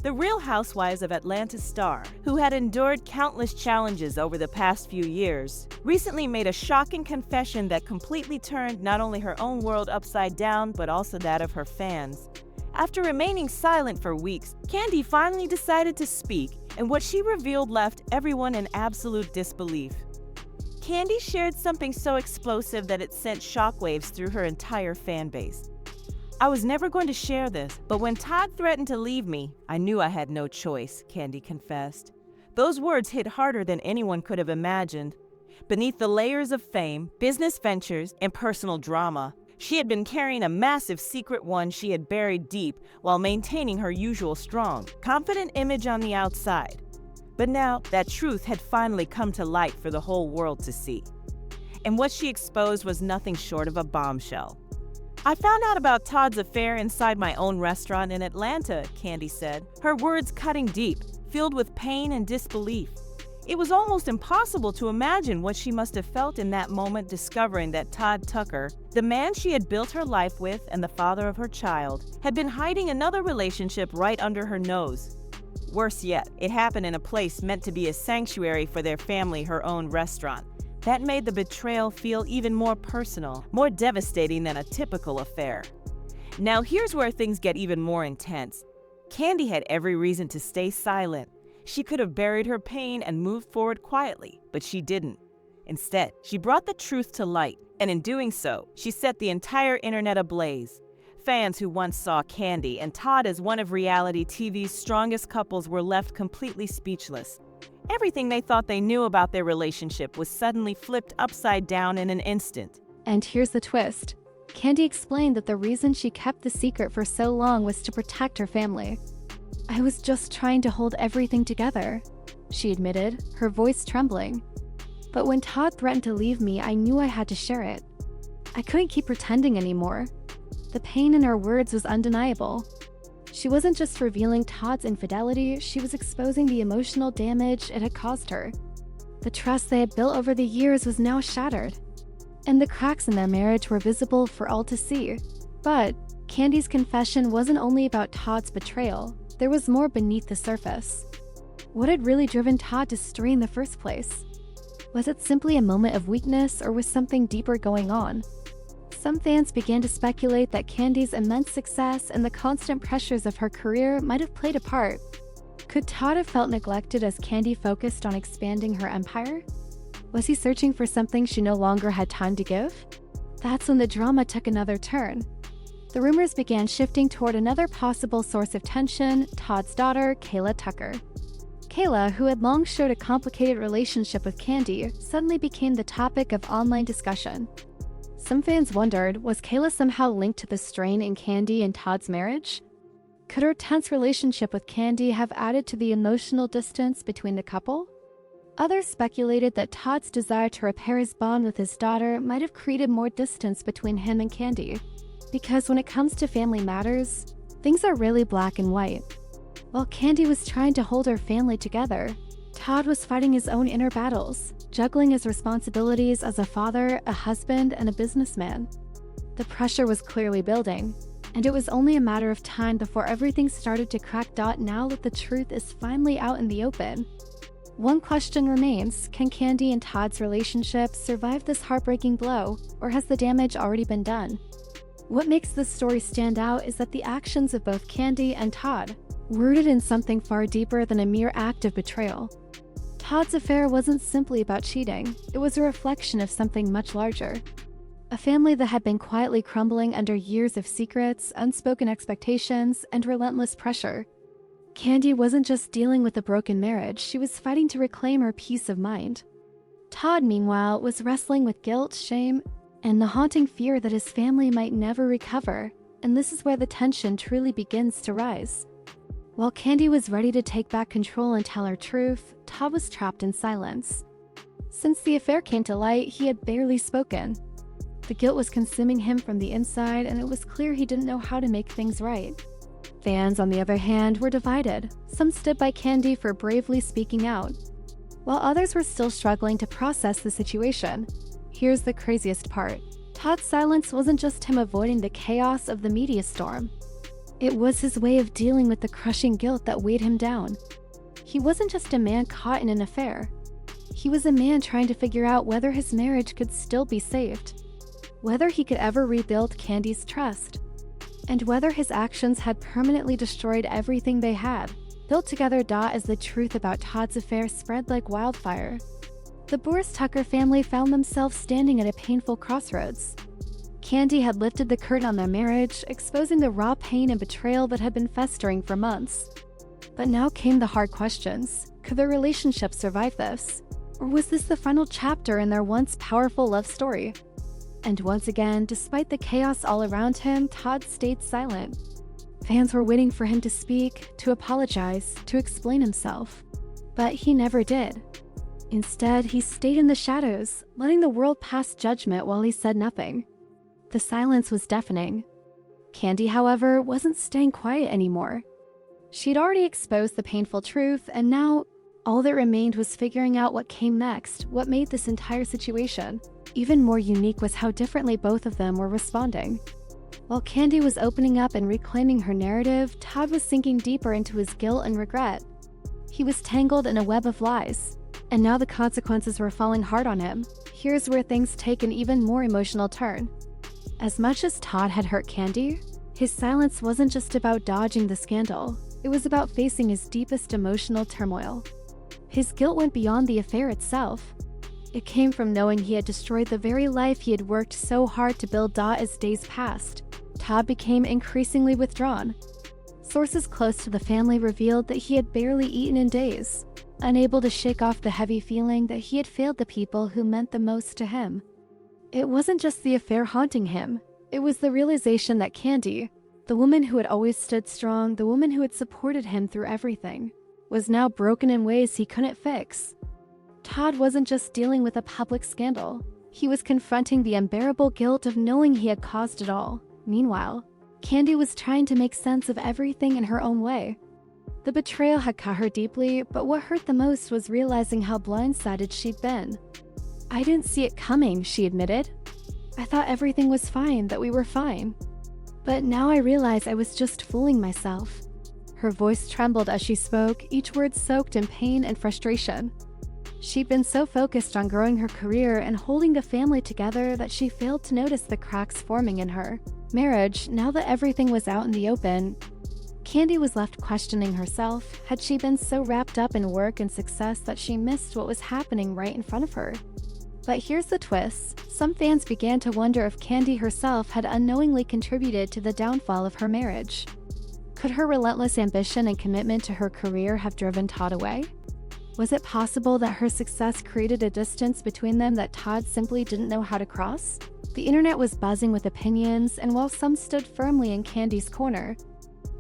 The Real Housewives of Atlanta star, who had endured countless challenges over the past few years, recently made a shocking confession that completely turned not only her own world upside down, but also that of her fans. After remaining silent for weeks, Kandi finally decided to speak, and what she revealed left everyone in absolute disbelief. Kandi shared something so explosive that it sent shockwaves through her entire fan base. "I was never going to share this, but when Todd threatened to leave me, I knew I had no choice," Kandi confessed. Those words hit harder than anyone could have imagined. Beneath the layers of fame, business ventures, and personal drama, she had been carrying a massive secret, one she had buried deep while maintaining her usual strong, confident image on the outside. But now, that truth had finally come to light for the whole world to see. And what she exposed was nothing short of a bombshell. "I found out about Todd's affair inside my own restaurant in Atlanta," Kandi said, her words cutting deep, filled with pain and disbelief. It was almost impossible to imagine what she must have felt in that moment, discovering that Todd Tucker, the man she had built her life with and the father of her child, had been hiding another relationship right under her nose. Worse yet, it happened in a place meant to be a sanctuary for their family, her own restaurant. That made the betrayal feel even more personal, more devastating than a typical affair. Now here's where things get even more intense. Kandi had every reason to stay silent. She could have buried her pain and moved forward quietly, but she didn't. Instead, she brought the truth to light, and in doing so, she set the entire internet ablaze. Fans who once saw Kandi and Todd as one of reality TV's strongest couples were left completely speechless. Everything they thought they knew about their relationship was suddenly flipped upside down in an instant. And here's the twist. Kandi explained that the reason she kept the secret for so long was to protect her family. "I was just trying to hold everything together," she admitted, her voice trembling. "But when Todd threatened to leave me, I knew I had to share it. I couldn't keep pretending anymore." The pain in her words was undeniable. She wasn't just revealing Todd's infidelity, she was exposing the emotional damage it had caused her. The trust they had built over the years was now shattered, and the cracks in their marriage were visible for all to see. But Kandi's confession wasn't only about Todd's betrayal. There was more beneath the surface. What had really driven Todd to stray in the first place? Was it simply a moment of weakness, or was something deeper going on? Some fans began to speculate that Kandi's immense success and the constant pressures of her career might have played a part. Could Todd have felt neglected as Kandi focused on expanding her empire? Was he searching for something she no longer had time to give? That's when the drama took another turn. The rumors began shifting toward another possible source of tension: Todd's daughter, Kayla Tucker. Kayla, who had long showed a complicated relationship with Kandi, suddenly became the topic of online discussion. Some fans wondered, was Kayla somehow linked to the strain in Kandi and Todd's marriage? Could her tense relationship with Kandi have added to the emotional distance between the couple? Others speculated that Todd's desire to repair his bond with his daughter might have created more distance between him and Kandi. Because when it comes to family matters, things are really black and white. While Kandi was trying to hold her family together, Todd was fighting his own inner battles, juggling his responsibilities as a father, a husband, and a businessman. The pressure was clearly building, and it was only a matter of time before everything started to crack. Now that the truth is finally out in the open, one question remains: can Kandi and Todd's relationship survive this heartbreaking blow, or has the damage already been done? What makes this story stand out is that the actions of both Kandi and Todd were rooted in something far deeper than a mere act of betrayal. Todd's affair wasn't simply about cheating, it was a reflection of something much larger. A family that had been quietly crumbling under years of secrets, unspoken expectations, and relentless pressure. Kandi wasn't just dealing with a broken marriage, she was fighting to reclaim her peace of mind. Todd, meanwhile, was wrestling with guilt, shame, and the haunting fear that his family might never recover, and this is where the tension truly begins to rise. While Kandi was ready to take back control and tell her truth, Todd was trapped in silence. Since the affair came to light, he had barely spoken. The guilt was consuming him from the inside, and it was clear he didn't know how to make things right. Fans, on the other hand, were divided. Some stood by Kandi for bravely speaking out, while others were still struggling to process the situation. Here's the craziest part. Todd's silence wasn't just him avoiding the chaos of the media storm. It was his way of dealing with the crushing guilt that weighed him down. He wasn't just a man caught in an affair. He was a man trying to figure out whether his marriage could still be saved, whether he could ever rebuild Kandi's trust, and whether his actions had permanently destroyed everything they had built together. As the truth about Todd's affair spread like wildfire, the Burruss Tucker family found themselves standing at a painful crossroads. Kandi had lifted the curtain on their marriage, exposing the raw pain and betrayal that had been festering for months. But now came the hard questions. Could their relationship survive this? Or was this the final chapter in their once powerful love story? And once again, despite the chaos all around him, Todd stayed silent. Fans were waiting for him to speak, to apologize, to explain himself. But he never did. Instead, he stayed in the shadows, letting the world pass judgment while he said nothing. The silence was deafening. Kandi, however, wasn't staying quiet anymore. She'd already exposed the painful truth, and now all that remained was figuring out what came next. What made this entire situation even more unique was how differently both of them were responding. While Kandi was opening up and reclaiming her narrative, Todd was sinking deeper into his guilt and regret. He was tangled in a web of lies, and now the consequences were falling hard on him. Here's where things take an even more emotional turn. As much as Todd had hurt Kandi, his silence wasn't just about dodging the scandal. It was about facing his deepest emotional turmoil. His guilt went beyond the affair itself. It came from knowing he had destroyed the very life he had worked so hard to build. As days passed, Todd became increasingly withdrawn. Sources close to the family revealed that he had barely eaten in days, unable to shake off the heavy feeling that he had failed the people who meant the most to him. It wasn't just the affair haunting him. It was the realization that Kandi, the woman who had always stood strong, the woman who had supported him through everything, was now broken in ways he couldn't fix. Todd wasn't just dealing with a public scandal. He was confronting the unbearable guilt of knowing he had caused it all. Meanwhile, Kandi was trying to make sense of everything in her own way. The betrayal had cut her deeply, but what hurt the most was realizing how blindsided she'd been. "I didn't see it coming," she admitted. "I thought everything was fine, that we were fine. But now I realize I was just fooling myself." Her voice trembled as she spoke, each word soaked in pain and frustration. She'd been so focused on growing her career and holding the family together that she failed to notice the cracks forming in her marriage. Now that everything was out in the open, Kandi was left questioning herself. Had she been so wrapped up in work and success that she missed what was happening right in front of her? But here's the twist. Some fans began to wonder if Kandi herself had unknowingly contributed to the downfall of her marriage. Could her relentless ambition and commitment to her career have driven Todd away? Was it possible that her success created a distance between them that Todd simply didn't know how to cross? The internet was buzzing with opinions, and while some stood firmly in Kandi's corner,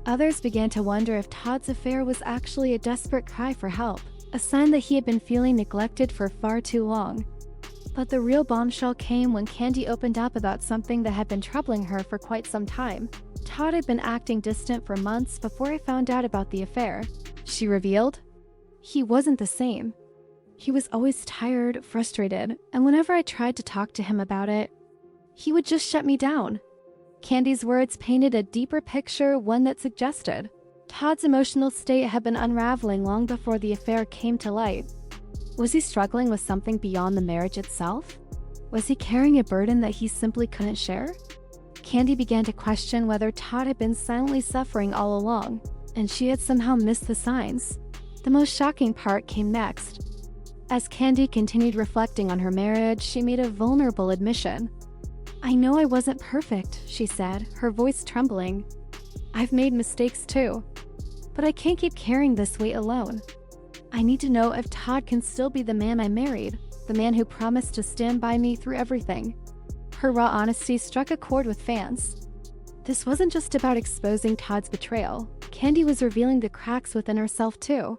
others began to wonder if Todd's affair was actually a desperate cry for help, a sign that he had been feeling neglected for far too long. But the real bombshell came when Kandi opened up about something that had been troubling her for quite some time. "Todd had been acting distant for months before I found out about the affair," she revealed. "He wasn't the same. He was always tired, frustrated, and whenever I tried to talk to him about it, he would just shut me down." Kandi's words painted a deeper picture, one that suggested Todd's emotional state had been unraveling long before the affair came to light. Was he struggling with something beyond the marriage itself? Was he carrying a burden that he simply couldn't share? Kandi began to question whether Todd had been silently suffering all along, and she had somehow missed the signs. The most shocking part came next. As Kandi continued reflecting on her marriage, she made a vulnerable admission. "I know I wasn't perfect," she said, her voice trembling. "I've made mistakes too. But I can't keep carrying this weight alone. I need to know if Todd can still be the man I married, the man who promised to stand by me through everything." Her raw honesty struck a chord with fans. This wasn't just about exposing Todd's betrayal. Kandi was revealing the cracks within herself too.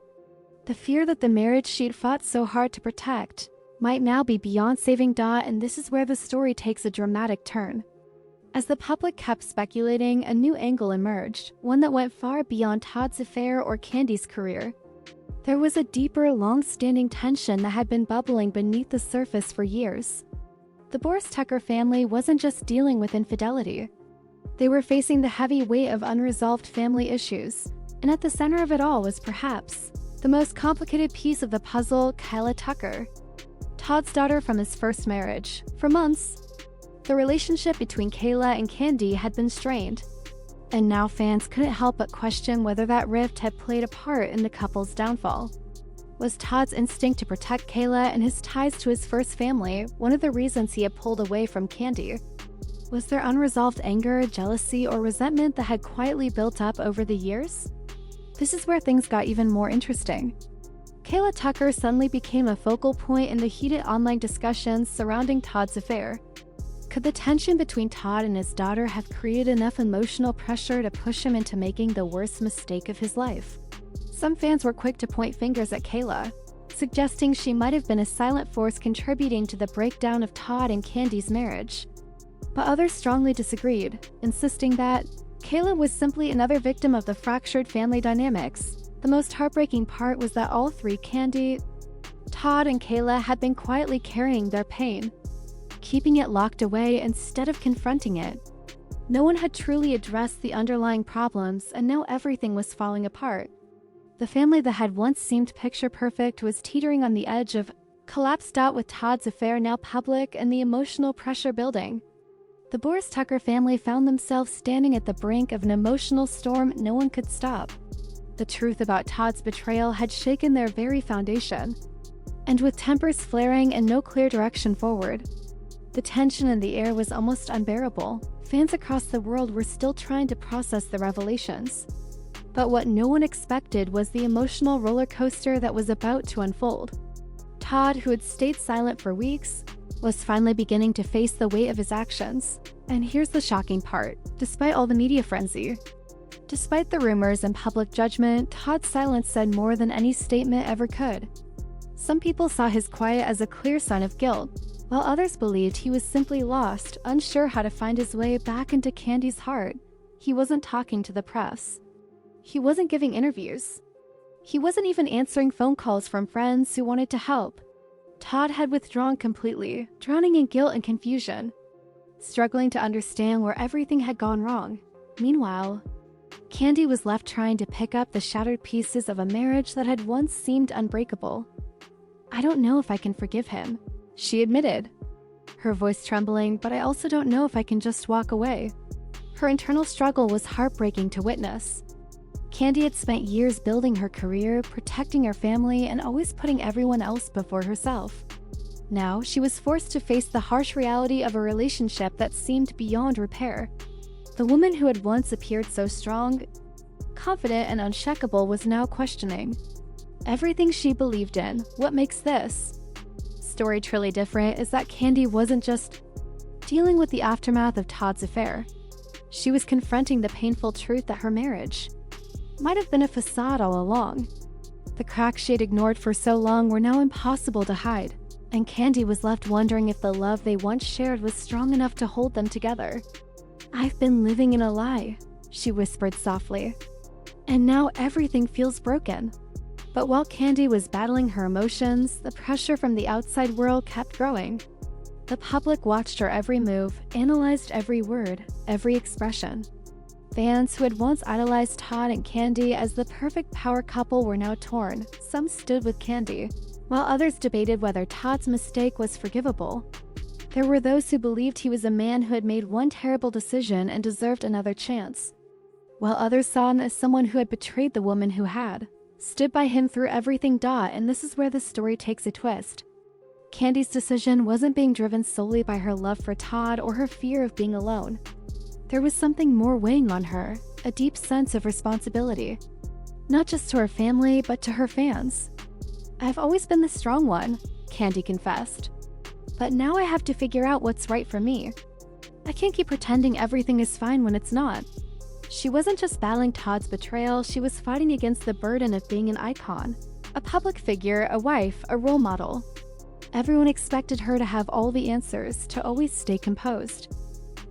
The fear that the marriage she'd fought so hard to protect might now be beyond saving Dot, and this is where the story takes a dramatic turn. As the public kept speculating, a new angle emerged, one that went far beyond Todd's affair or Kandi's career. There was a deeper, long-standing tension that had been bubbling beneath the surface for years. The Burruss Tucker family wasn't just dealing with infidelity. They were facing the heavy weight of unresolved family issues, and at the center of it all was perhaps the most complicated piece of the puzzle, Kandi Tucker, Todd's daughter from his first marriage. For months, the relationship between Kayla and Kandi had been strained, and now fans couldn't help but question whether that rift had played a part in the couple's downfall. Was Todd's instinct to protect Kayla and his ties to his first family one of the reasons he had pulled away from Kandi? Was there unresolved anger, jealousy, or resentment that had quietly built up over the years? This is where things got even more interesting. Kayla Tucker suddenly became a focal point in the heated online discussions surrounding Todd's affair. Could the tension between Todd and his daughter have created enough emotional pressure to push him into making the worst mistake of his life? Some fans were quick to point fingers at Kayla, suggesting she might have been a silent force contributing to the breakdown of Todd and Kandi's marriage. But others strongly disagreed, insisting that Kayla was simply another victim of the fractured family dynamics. The most heartbreaking part was that all three, Kandi, Todd, and Kayla, had been quietly carrying their pain, keeping it locked away instead of confronting it. No one had truly addressed the underlying problems, and now everything was falling apart. The family that had once seemed picture-perfect was teetering on the edge of collapsed out with Todd's affair now public and the emotional pressure building. The Burruss Tucker family found themselves standing at the brink of an emotional storm no one could stop. The truth about Todd's betrayal had shaken their very foundation. And with tempers flaring and no clear direction forward, the tension in the air was almost unbearable. Fans across the world were still trying to process the revelations. But what no one expected was the emotional roller coaster that was about to unfold. Todd, who had stayed silent for weeks, was finally beginning to face the weight of his actions. And here's the shocking part. Despite all the media frenzy, despite the rumors and public judgment, Todd's silence said more than any statement ever could. Some people saw his quiet as a clear sign of guilt, while others believed he was simply lost, unsure how to find his way back into Kandi's heart. He wasn't talking to the press. He wasn't giving interviews. He wasn't even answering phone calls from friends who wanted to help. Todd had withdrawn completely, drowning in guilt and confusion, struggling to understand where everything had gone wrong. Meanwhile, Kandi was left trying to pick up the shattered pieces of a marriage that had once seemed unbreakable. "I don't know if I can forgive him," she admitted, her voice trembling, "but I also don't know if I can just walk away." Her internal struggle was heartbreaking to witness. Kandi had spent years building her career, protecting her family, and always putting everyone else before herself. Now, she was forced to face the harsh reality of a relationship that seemed beyond repair. The woman who had once appeared so strong, confident, and unshakable was now questioning everything she believed in. What makes this story truly different is that Kandi wasn't just dealing with the aftermath of Todd's affair. She was confronting the painful truth that her marriage might have been a facade all along. The cracks she had ignored for so long were now impossible to hide, and Kandi was left wondering if the love they once shared was strong enough to hold them together. "I've been living in a lie," she whispered softly, "and now everything feels broken." But while Kandi was battling her emotions, the pressure from the outside world kept growing. The public watched her every move, analyzed every word, every expression. Fans who had once idolized Todd and Kandi as the perfect power couple were now torn. Some stood with Kandi, while others debated whether Todd's mistake was forgivable. There were those who believed he was a man who had made one terrible decision and deserved another chance, while others saw him as someone who had betrayed the woman who had stood by him through everything. And this is where the story takes a twist. Kandi's decision wasn't being driven solely by her love for Todd or her fear of being alone. There was something more weighing on her, a deep sense of responsibility, not just to her family, but to her fans. "I've always been the strong one," Kandi confessed, "but now I have to figure out what's right for me. I can't keep pretending everything is fine when it's not." She wasn't just battling Todd's betrayal, she was fighting against the burden of being an icon, a public figure, a wife, a role model. Everyone expected her to have all the answers, to always stay composed.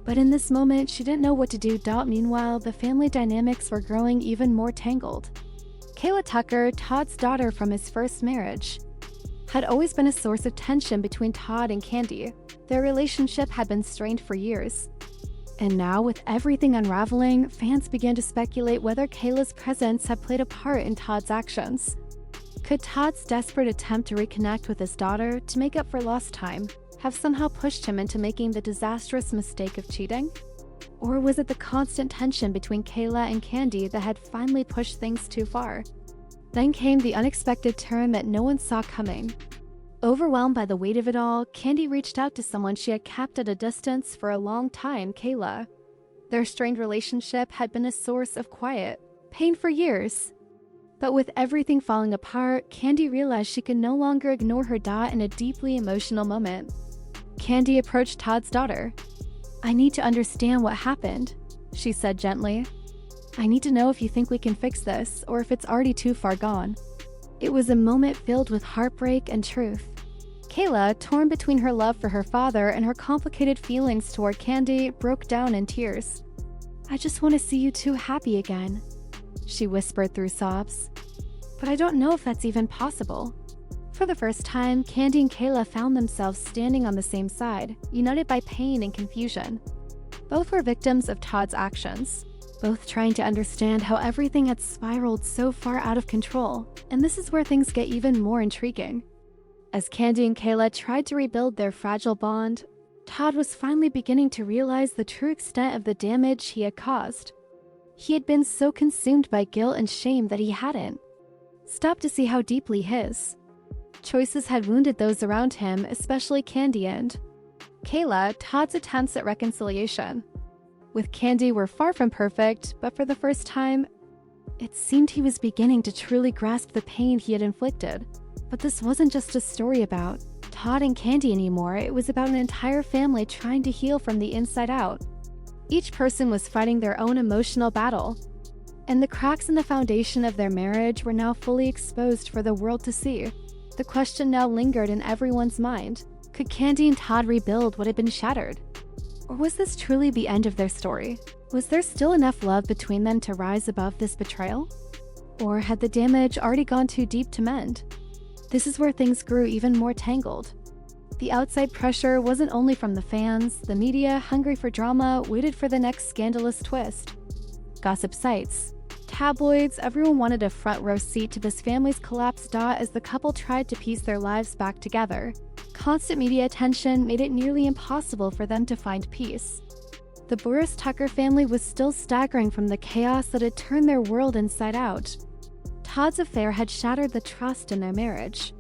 But in this moment, she didn't know what to do. Meanwhile, the family dynamics were growing even more tangled. Kayla Tucker, Todd's daughter from his first marriage, had always been a source of tension between Todd and Kandi. Their relationship had been strained for years. And now, with everything unraveling, fans began to speculate whether Kayla's presence had played a part in Todd's actions. Could Todd's desperate attempt to reconnect with his daughter to make up for lost time have somehow pushed him into making the disastrous mistake of cheating? Or was it the constant tension between Kayla and Kandi that had finally pushed things too far? Then came the unexpected turn that no one saw coming. Overwhelmed by the weight of it all, Kandi reached out to someone she had kept at a distance for a long time, Kayla. Their strained relationship had been a source of quiet pain for years. But with everything falling apart, Kandi realized she could no longer ignore her dot in a deeply emotional moment. Kandi approached Todd's daughter. "I need to understand what happened," she said gently. "I need to know if you think we can fix this, or if it's already too far gone." It was a moment filled with heartbreak and truth. Kayla, torn between her love for her father and her complicated feelings toward Kandi, broke down in tears. "I just want to see you two happy again," she whispered through sobs. "But I don't know if that's even possible." For the first time, Kandi and Kayla found themselves standing on the same side, united by pain and confusion. Both were victims of Todd's actions, both trying to understand how everything had spiraled so far out of control, and this is where things get even more intriguing. As Kandi and Kayla tried to rebuild their fragile bond, Todd was finally beginning to realize the true extent of the damage he had caused. He had been so consumed by guilt and shame that he hadn't stopped to see how deeply his choices had wounded those around him, especially Kandi and Kayla. Todd's attempts at reconciliation with Kandi were far from perfect, but for the first time, it seemed he was beginning to truly grasp the pain he had inflicted. But this wasn't just a story about Todd and Kandi anymore, it was about an entire family trying to heal from the inside out. Each person was fighting their own emotional battle, and the cracks in the foundation of their marriage were now fully exposed for the world to see. The question now lingered in everyone's mind. Could Kandi and Todd rebuild what had been shattered? Or was this truly the end of their story? Was there still enough love between them to rise above this betrayal? Or had the damage already gone too deep to mend? This is where things grew even more tangled. The outside pressure wasn't only from the fans. The media, hungry for drama, waited for the next scandalous twist. Gossip sites, tabloids, everyone wanted a front row seat to this family's collapse as the couple tried to piece their lives back together. Constant media attention made it nearly impossible for them to find peace. The Burruss Tucker family was still staggering from the chaos that had turned their world inside out. Todd's affair had shattered the trust in their marriage.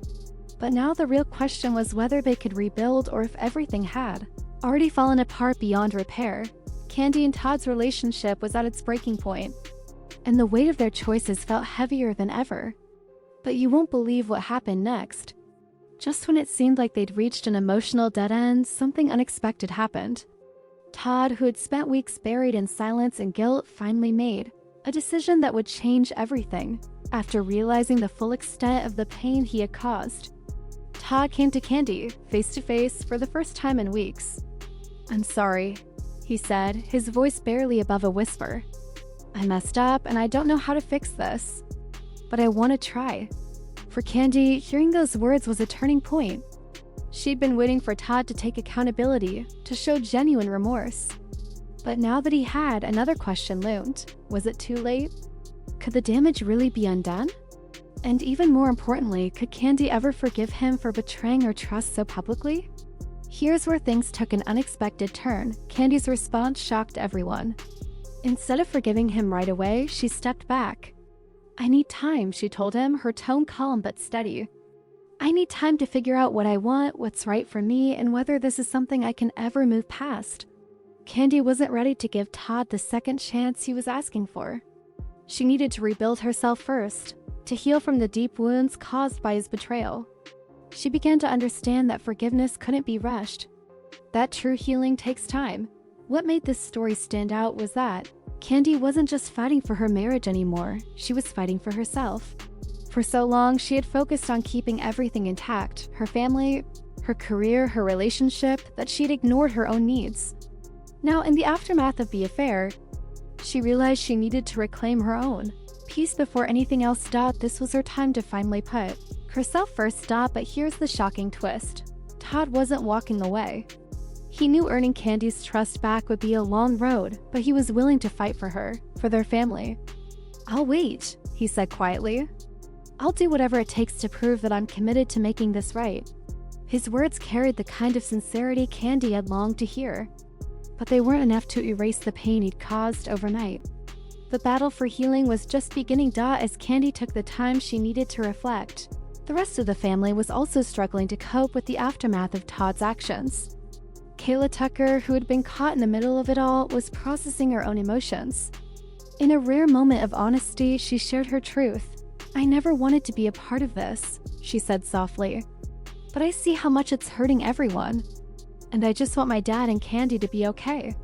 But now the real question was whether they could rebuild, or if everything had already fallen apart beyond repair. Kandi and Todd's relationship was at its breaking point, and the weight of their choices felt heavier than ever. But you won't believe what happened next. Just when it seemed like they'd reached an emotional dead end, something unexpected happened. Todd, who had spent weeks buried in silence and guilt, finally made a decision that would change everything. After realizing the full extent of the pain he had caused, Todd came to Kandi, face to face, for the first time in weeks. "I'm sorry," he said, his voice barely above a whisper. "I messed up and I don't know how to fix this, but I want to try." For Kandi, hearing those words was a turning point. She'd been waiting for Todd to take accountability, to show genuine remorse. But now that he had, another question loomed. Was it too late? Could the damage really be undone? And even more importantly, could Kandi ever forgive him for betraying her trust so publicly? Here's where things took an unexpected turn. Kandi's response shocked everyone. Instead of forgiving him right away, she stepped back. "I need time," she told him, her tone calm but steady. "I need time to figure out what I want, what's right for me, and whether this is something I can ever move past." Kandi wasn't ready to give Todd the second chance he was asking for. She needed to rebuild herself first, to heal from the deep wounds caused by his betrayal. She began to understand that forgiveness couldn't be rushed, that true healing takes time. What made this story stand out was that Kandi wasn't just fighting for her marriage anymore, she was fighting for herself. For so long, she had focused on keeping everything intact, her family, her career, her relationship, that she'd ignored her own needs. Now, in the aftermath of the affair, she realized she needed to reclaim her own peace before anything else. This was her time to finally put herself first. But here's the shocking twist. Todd wasn't walking away. He knew earning Kandi's trust back would be a long road, but he was willing to fight for her, for their family. "I'll wait," he said quietly. "I'll do whatever it takes to prove that I'm committed to making this right." His words carried the kind of sincerity Kandi had longed to hear, but they weren't enough to erase the pain he'd caused overnight. The battle for healing was just beginning as Kandi took the time she needed to reflect. The rest of the family was also struggling to cope with the aftermath of Todd's actions. Kayla Tucker, who had been caught in the middle of it all, was processing her own emotions. In a rare moment of honesty, she shared her truth. "I never wanted to be a part of this," she said softly. "But I see how much it's hurting everyone. And I just want my dad and Kandi to be okay."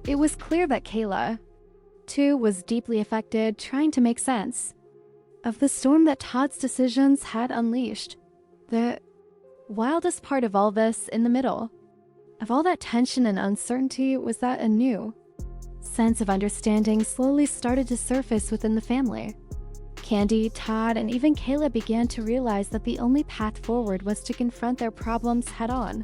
It was clear that Kayla, too, was deeply affected, trying to make sense of the storm that Todd's decisions had unleashed. The wildest part of all this, in the middle of all that tension and uncertainty, was that a new sense of understanding slowly started to surface within the family. Kandi, Todd, and even Kayla began to realize that the only path forward was to confront their problems head-on.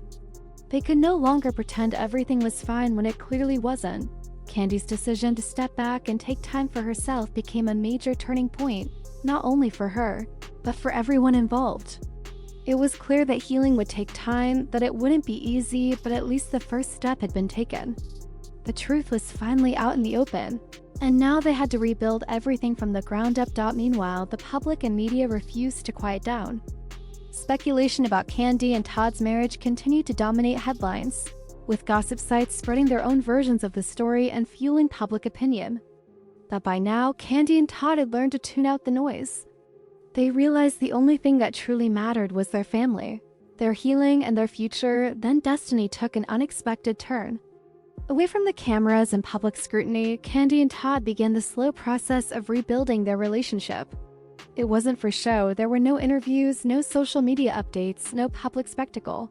They could no longer pretend everything was fine when it clearly wasn't. Kandi's decision to step back and take time for herself became a major turning point, not only for her, but for everyone involved. It was clear that healing would take time, that it wouldn't be easy, but at least the first step had been taken. The truth was finally out in the open, and now they had to rebuild everything from the ground up. Meanwhile, the public and media refused to quiet down. Speculation about Kandi and Todd's marriage continued to dominate headlines, with gossip sites spreading their own versions of the story and fueling public opinion. But by now, Kandi and Todd had learned to tune out the noise. They realized the only thing that truly mattered was their family, their healing, and their future. Then destiny took an unexpected turn. Away from the cameras and public scrutiny, Kandi and Todd began the slow process of rebuilding their relationship. It wasn't for show. There were no interviews, no social media updates, no public spectacle.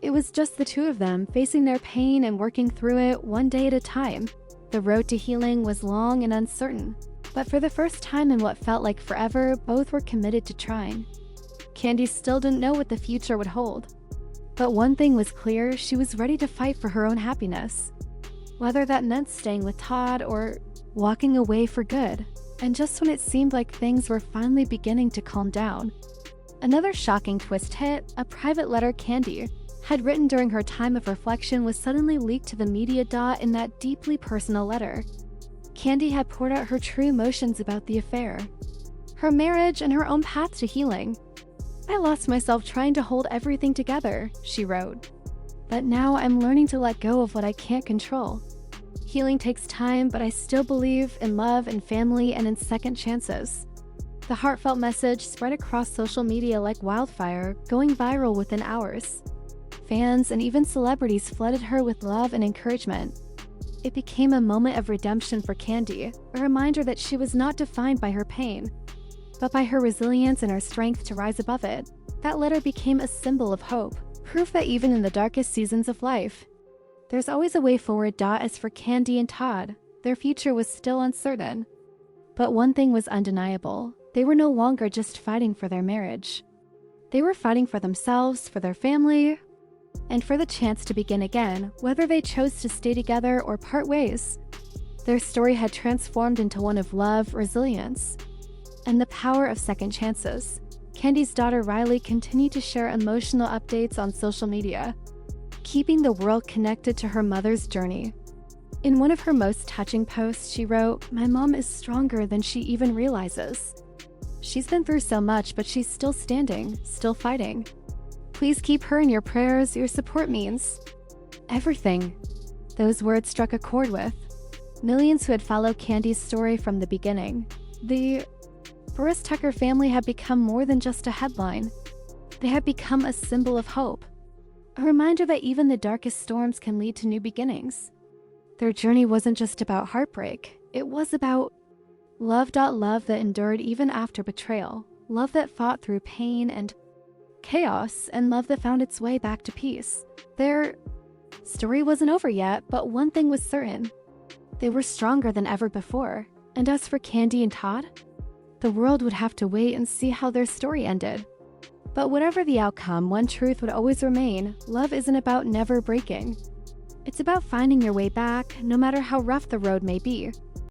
It was just the two of them, facing their pain and working through it one day at a time. The road to healing was long and uncertain, but for the first time in what felt like forever, both were committed to trying. Kandi still didn't know what the future would hold, but one thing was clear: she was ready to fight for her own happiness, whether that meant staying with Todd or walking away for good. And just when it seemed like things were finally beginning to calm down, another shocking twist hit. A private letter Kandi had written during her time of reflection was suddenly leaked to the media. In that deeply personal letter, Kandi had poured out her true emotions about the affair, her marriage, and her own path to healing. "I lost myself trying to hold everything together," she wrote. "But now I'm learning to let go of what I can't control. Healing takes time, but I still believe in love and family and in second chances." The heartfelt message spread across social media like wildfire, going viral within hours. Fans and even celebrities flooded her with love and encouragement. It became a moment of redemption for Kandi, a reminder that she was not defined by her pain, but by her resilience and her strength to rise above it. That letter became a symbol of hope, proof that even in the darkest seasons of life, there's always a way forward. As for Kandi and Todd, their future was still uncertain. But one thing was undeniable: they were no longer just fighting for their marriage. They were fighting for themselves, for their family, and for the chance to begin again, whether they chose to stay together or part ways. Their story had transformed into one of love, resilience, and the power of second chances. Kandi's daughter Riley continued to share emotional updates on social media, keeping the world connected to her mother's journey. In one of her most touching posts, she wrote, "My mom is stronger than she even realizes. She's been through so much, but she's still standing, still fighting. Please keep her in your prayers. Your support means everything." Those words struck a chord with millions who had followed Kandi's story from the beginning. The Burruss Tucker family had become more than just a headline. They had become a symbol of hope, a reminder that even the darkest storms can lead to new beginnings. Their journey wasn't just about heartbreak. It was about love. Love that endured even after betrayal, love that fought through pain and chaos, and love that found its way back to peace. Their story wasn't over yet, but one thing was certain: they were stronger than ever before. And as for Kandi and Todd, the world would have to wait and see how their story ended. But whatever the outcome, one truth would always remain: love isn't about never breaking. It's about finding your way back, no matter how rough the road may be.